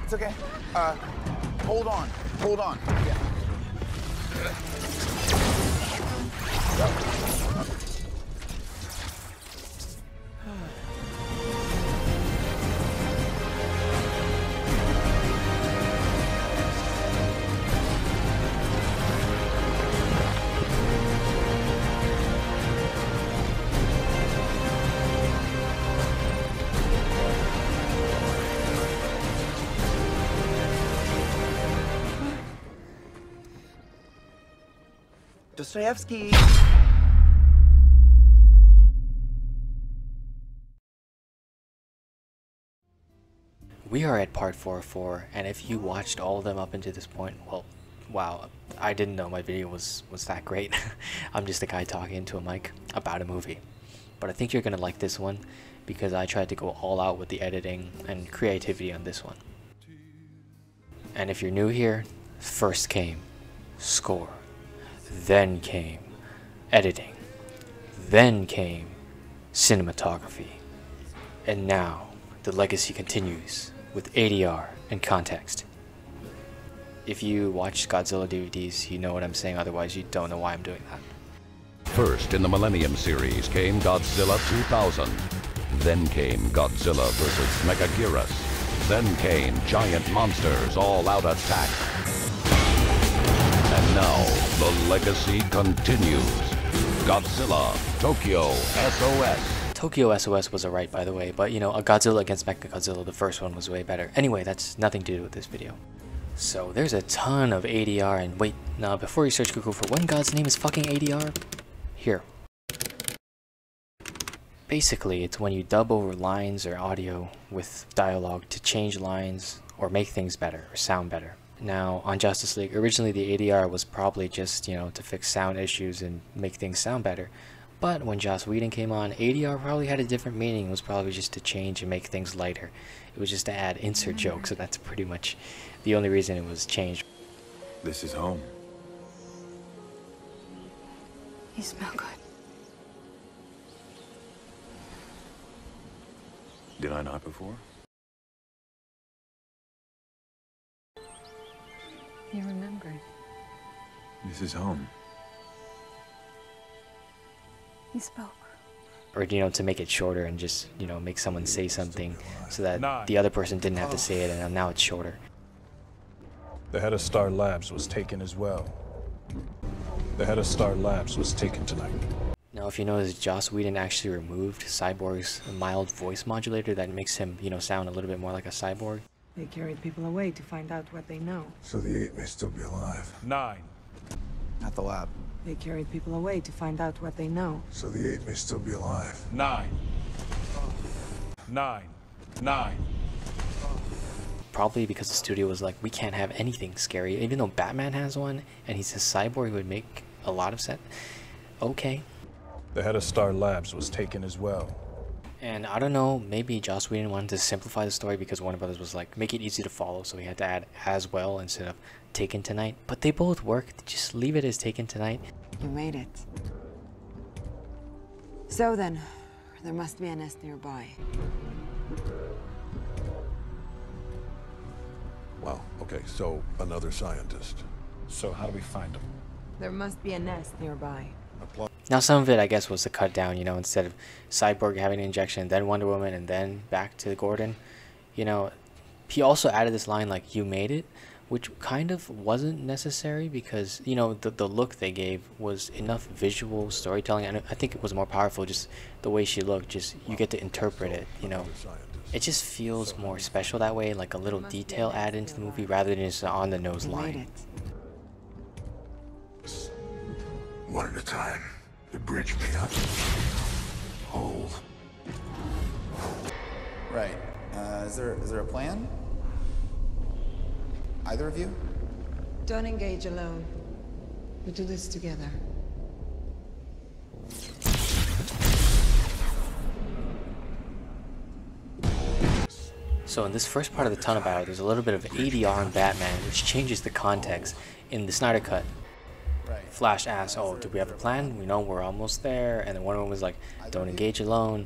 It's okay. Hold on. Hold on. Yeah. Dostoevsky. We are at part 404, and if you watched all of them up until this point, well, wow, I didn't know my video was that great. I'm just a guy talking into a mic about a movie. But I think you're gonna like this one, because I tried to go all out with the editing and creativity on this one. And if you're new here, first came score, then came editing, then came cinematography, and now the legacy continues with ADR and context. If you watch Godzilla DVDs, you know what I'm saying, otherwise you don't know why I'm doing that. First in the Millennium series came Godzilla 2000, then came Godzilla vs. Megaguirus, then came Giant Monsters All-Out Attack. And now, the legacy continues. Godzilla Tokyo SOS. Tokyo SOS was alright, by the way, but you know, a Godzilla against Mechagodzilla, the first one was way better. Anyway, that's nothing to do with this video. So, there's a ton of ADR, and wait, now before you search Google for what in God's name is fucking ADR, here. Basically, it's when you dub over lines or audio with dialogue to change lines or make things better or sound better. Now, on Justice League, originally the ADR was probably just, you know, to fix sound issues and make things sound better. But when Joss Whedon came on, ADR probably had a different meaning. It was probably just to change and make things lighter. It was just to add insert jokes, so that's pretty much the only reason it was changed. This is home. You smell good. Did I not before? You remembered. This is home. You spoke. Or, you know, to make it shorter and just, you know, make someone say something so that the other person didn't have to say it, and now it's shorter. The head of Star Labs was taken as well. The head of Star Labs was taken tonight. Now, if you notice, Joss Whedon actually removed Cyborg's mild voice modulator that makes him, you know, sound a little bit more like a cyborg. They carried people away to find out what they know. So the 8 may still be alive. 9. At the lab. They carried people away to find out what they know. So the 8 may still be alive. 9. 9. 9. Probably because the studio was like, we can't have anything scary. Even though Batman has one, and he's a cyborg, it would make a lot of sense. Okay. The head of Star Labs was taken as well. And I don't know, maybe Joss Whedon wanted to simplify the story because Warner Brothers was like, make it easy to follow, so he had to add as well instead of Taken Tonight. But they both work. Just leave it as Taken Tonight. You made it. So then, there must be a nest nearby. Wow, okay, so another scientist. So how do we find him? There must be a nest nearby. Now some of it, I guess, was to cut down, you know, instead of Cyborg having an injection, then Wonder Woman, and then back to Gordon. You know, he also added this line like, you made it, which kind of wasn't necessary because, you know, the look they gave was enough visual storytelling, and I think it was more powerful, just the way she looked, just you get to interpret it, you know. It just feels more special that way, like a little detail added into the movie rather than just an on-the-nose line. One at a time. To bridge me up. Hold. Right. Is there a plan? Either of you? Don't engage alone. We do this together. So in this first part of the tunnel battle, there's a little bit of ADR in Batman, which changes the context. In the Snyder Cut, Flash asks, oh, do we have a plan? We know we're almost there. And then Wonder Woman was like, don't engage alone.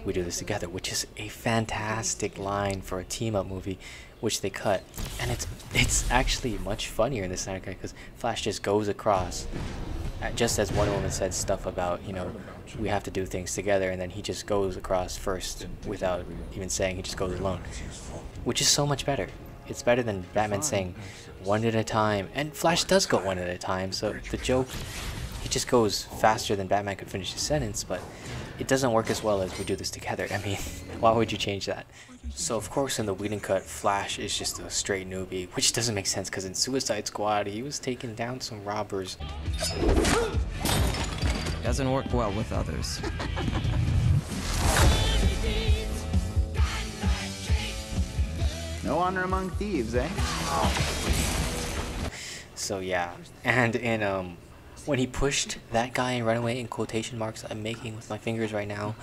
we do this together, which is a fantastic line for a team-up movie, which they cut. And it's actually much funnier in the Snyder Cut because Flash just goes across, just as Wonder Woman said stuff about, you know, we have to do things together, and then he just goes across first without even saying, he just goes alone, which is so much better. It's better than Batman saying one at a time, and Flash does go one at a time, so the joke, he just goes faster than Batman could finish his sentence, but it doesn't work as well as we do this together. I mean, why would you change that? So of course in the Whedon cut, Flash is just a straight newbie, which doesn't make sense because in Suicide Squad he was taking down some robbers. Doesn't work well with others. No honor among thieves, eh? So yeah, and in when he pushed that guy in Runaway, in quotation marks I'm making with my fingers right now,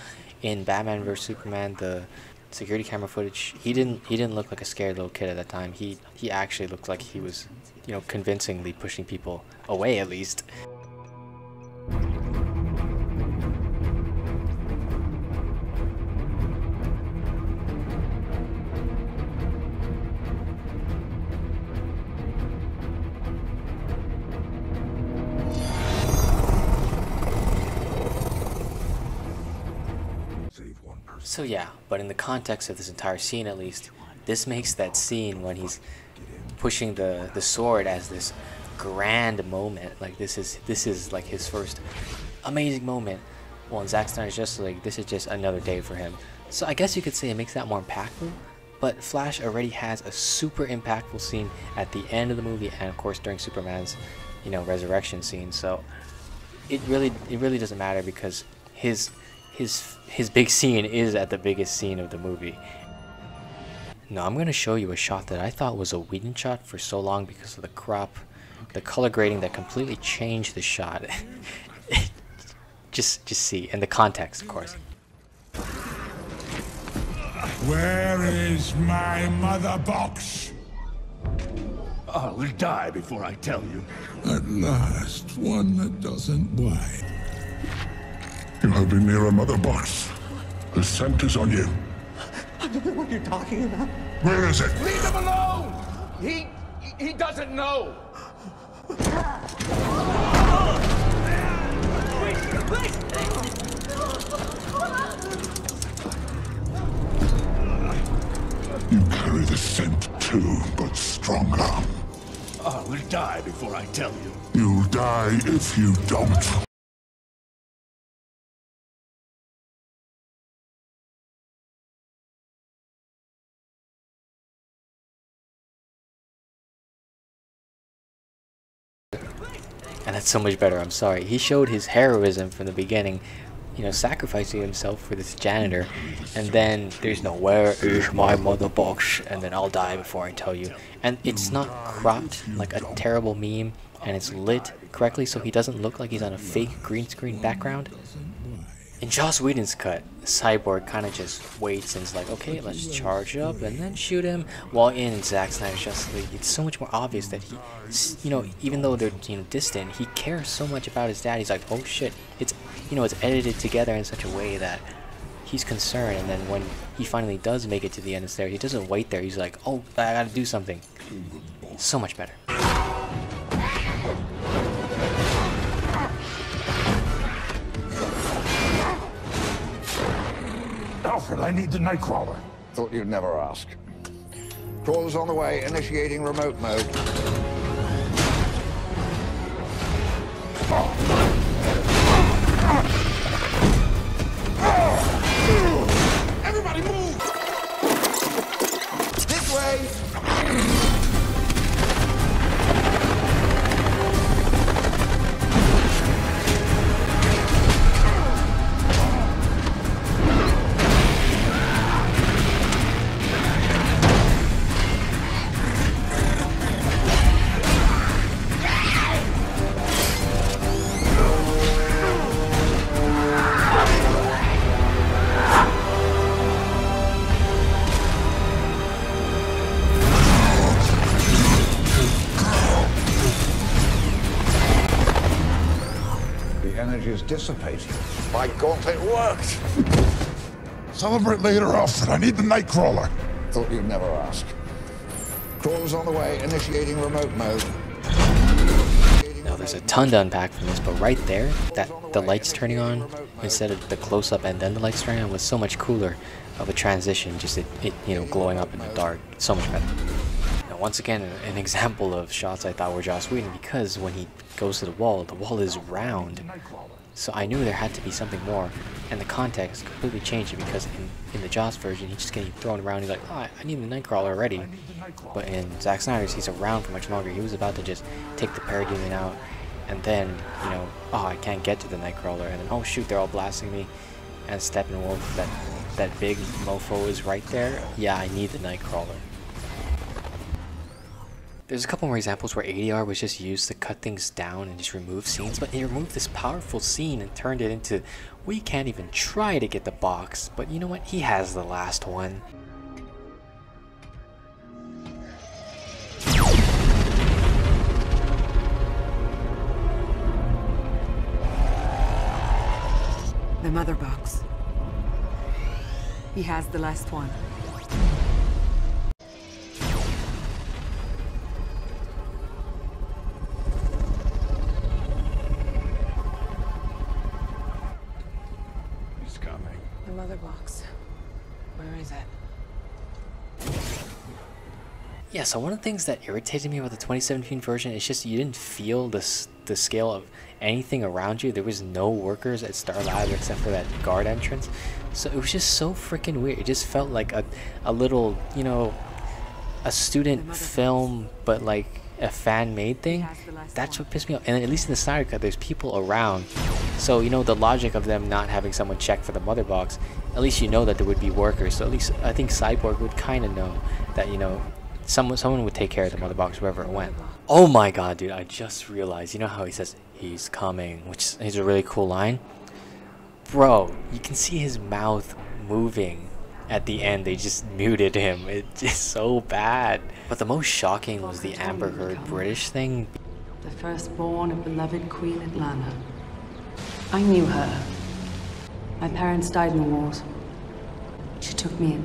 in Batman vs Superman, the security camera footage, he didn't look like a scared little kid at that time. He actually looked like he was, you know, convincingly pushing people away at least. So yeah, but in the context of this entire scene at least, this makes that scene when he's pushing the sword as this grand moment. Like this is like his first amazing moment. Well, in Zack Snyder's Justice League, this is just another day for him. So I guess you could say it makes that more impactful, but Flash already has a super impactful scene at the end of the movie, and of course during Superman's, you know, resurrection scene. So it really doesn't matter because his big scene is at the biggest scene of the movie. Now I'm going to show you a shot that I thought was a Whedon shot for so long because of the crop, the color grading that completely changed the shot. just see, and the context, of course. Where is my mother box? I will die before I tell you. At last, one that doesn't bite. You have been near a mother box. The scent is on you. I don't know what you're talking about. Where is it? Leave him alone! He doesn't know! You carry the scent too, but stronger. I will die before I tell you. You'll die if you don't. And that's so much better, I'm sorry. He showed his heroism from the beginning, you know, sacrificing himself for this janitor, and then there's no where is my mother box, and then I'll die before I tell you. And it's not cropped like a terrible meme, and it's lit correctly so he doesn't look like he's on a fake green screen background. In Joss Whedon's cut, Cyborg kind of just waits and is like, okay, let's charge up and then shoot him. While in Zack Snyder's Justice League, it's so much more obvious that he, you know, even though they're, you know, distant, he cares so much about his dad. He's like, oh shit, it's, you know, it's edited together in such a way that he's concerned. And then when he finally does make it to the end of the stairs, he doesn't wait there. He's like, oh, I gotta do something. So much better. Alfred, I need the Nightcrawler. Thought you'd never ask. Crawler's on the way, initiating remote mode. Everybody move! This way! The energy is dissipating. My gauntlet worked! Celebrate later, Alfred. I need the Nightcrawler. Thought you'd never ask. Crawler's on the way, initiating remote mode. Now there's a ton to unpack from this, but right there, that the lights turning on instead of the close-up and then the lights turning on was so much cooler of a transition. Just it you know, glowing up in the dark, so much better. Now once again, an example of shots I thought were Joss Whedon, because when he goes to the wall is round. So I knew there had to be something more, and the context completely changed it, because in the Joss version, he's just getting thrown around. He's like, oh, I need the Nightcrawler already. But in Zack Snyder's, he's around for much longer. He was about to just take the Parademon out, and then, you know, oh, I can't get to the Nightcrawler, and then, oh shoot, they're all blasting me. And Steppenwolf, that big mofo is right there. Yeah, I need the Nightcrawler. There's a couple more examples where ADR was just used to cut things down and just remove scenes, but he removed this powerful scene and turned it into, we can't even try to get the box, but you know what, he has the last one. The mother box. He has the last one. He's coming. The mother box. Where is it? Yeah, so one of the things that irritated me about the 2017 version is just you didn't feel the scale of anything around you. There was no workers at Star Labs except for that guard entrance. So it was just so freaking weird. It just felt like a little, you know, a student film, but like a fan-made thing. That's what pissed me off. And at least in the Snyder Cut, there's people around. So, you know, the logic of them not having someone check for the mother box, at least you know that there would be workers. So at least I think Cyborg would kind of know that, you know, someone would take care of the mother box wherever it went. Oh my god, dude, I just realized, you know how he says, he's coming, which is a really cool line? Bro, you can see his mouth moving at the end. They just muted him. It's just so bad. But the most shocking was the Amber Heard British thing. The firstborn of beloved Queen Atlanna. I knew her. My parents died in the wars. She took me in.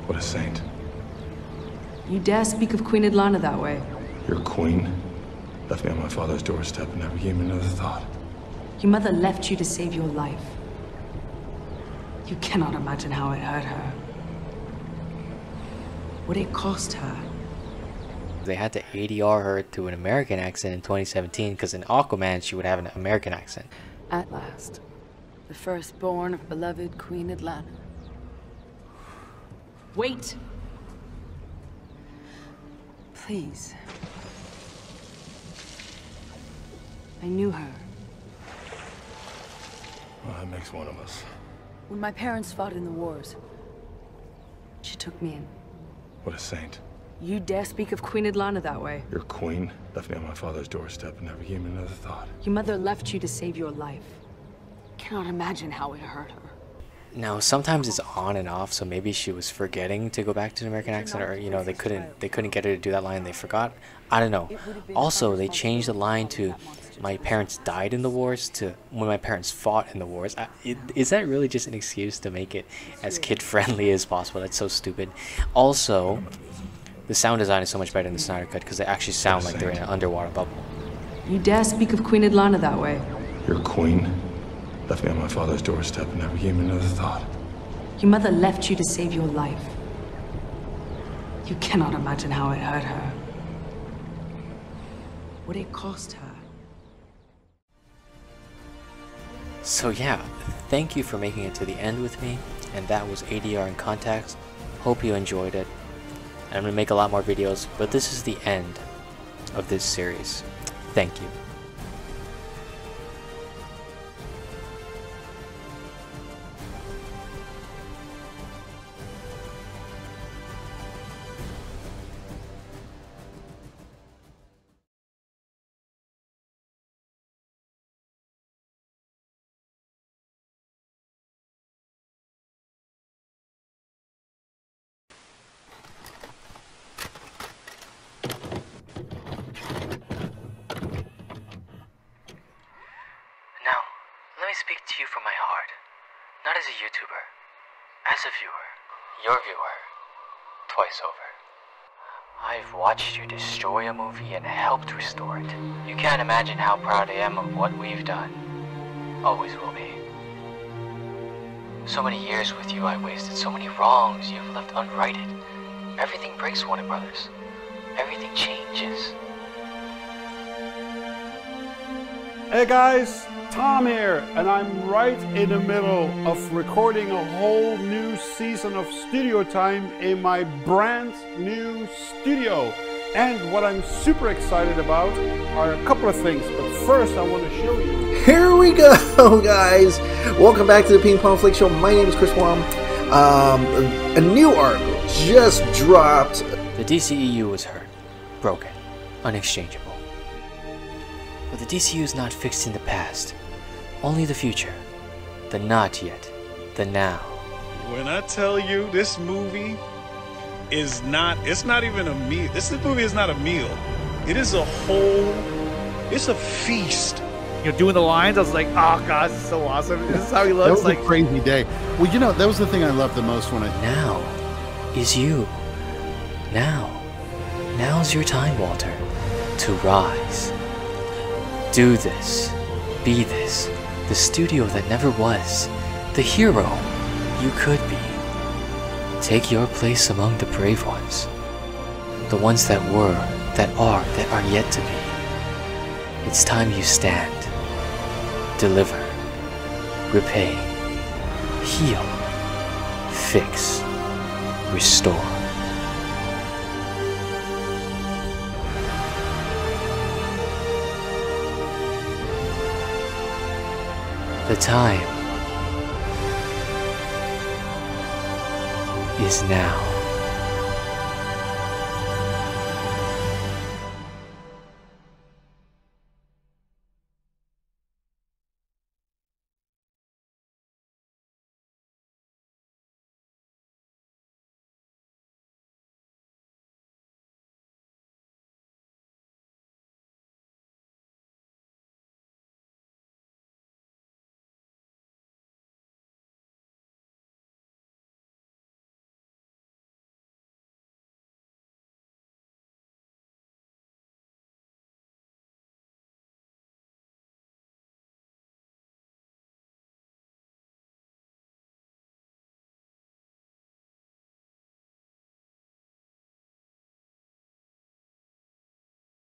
What a saint. You dare speak of Queen Atlanna that way? Your queen left me on my father's doorstep and never gave me another thought. Your mother left you to save your life. You cannot imagine how it hurt her. What it cost her. They had to ADR her to an American accent in 2017, because in Aquaman she would have an American accent. At last, the firstborn of beloved Queen Atlanna. Wait! Please. I knew her. Well, that makes one of us. When my parents fought in the wars, she took me in. What a saint. You dare speak of Queen Atlanna that way? Your queen left me on my father's doorstep and never gave me another thought. Your mother left you to save your life. Cannot imagine how it hurt her. Now, sometimes it's on and off, so maybe she was forgetting to go back to an American accent, or, you know, they couldn't get her to do that line, they forgot. I don't know. Also, they changed the line to my parents died in the wars to when my parents fought in the wars. Is that really just an excuse to make it as kid-friendly as possible? That's so stupid. Also, the sound design is so much better in the Snyder Cut because they actually sound like they're in an underwater bubble. You dare speak of Queen Atlanna that way? Your queen left me on my father's doorstep and never gave me another thought. Your mother left you to save your life. You cannot imagine how it hurt her. What it cost her. So yeah, thank you for making it to the end with me, and that was ADR in Context. Hope you enjoyed it. And I'm going to make a lot more videos, but this is the end of this series. Thank you. Now, let me speak to you from my heart, not as a YouTuber, As a viewer, your viewer, twice over, I've watched you destroy a movie and helped restore it. You can't imagine how proud I am of what we've done. Always will be. So many years with you I wasted, so many wrongs you've left unrighted. Everything breaks, Warner Brothers. Everything changes. Hey guys, Tom here, and I'm right in the middle of recording a whole new season of studio time in my brand new studio. And what I'm super excited about are a couple of things, but first I want to show you. Here we go, guys. Welcome back to the Ping Pong Flick Show. My name is Chris Wong. A new article just dropped. The DCEU was hurt, broken, unexchangeable. But the DCU is not fixed in the past, only the future. The not yet, the now. When I tell you this movie is not, it's not even a meal. This movie is not a meal. It is a whole, it's a feast. You know, doing the lines, I was like, oh god, this is so awesome. This is how he looks. That was like a crazy day. Well, you know, that was the thing I loved the most when I... Now is you. Now's your time, Walter, to rise. Do this. Be this. The studio that never was. The hero you could be. Take your place among the brave ones. The ones that were, that are yet to be. It's time you stand. Deliver. Repay. Heal. Fix. Restore. The time is now.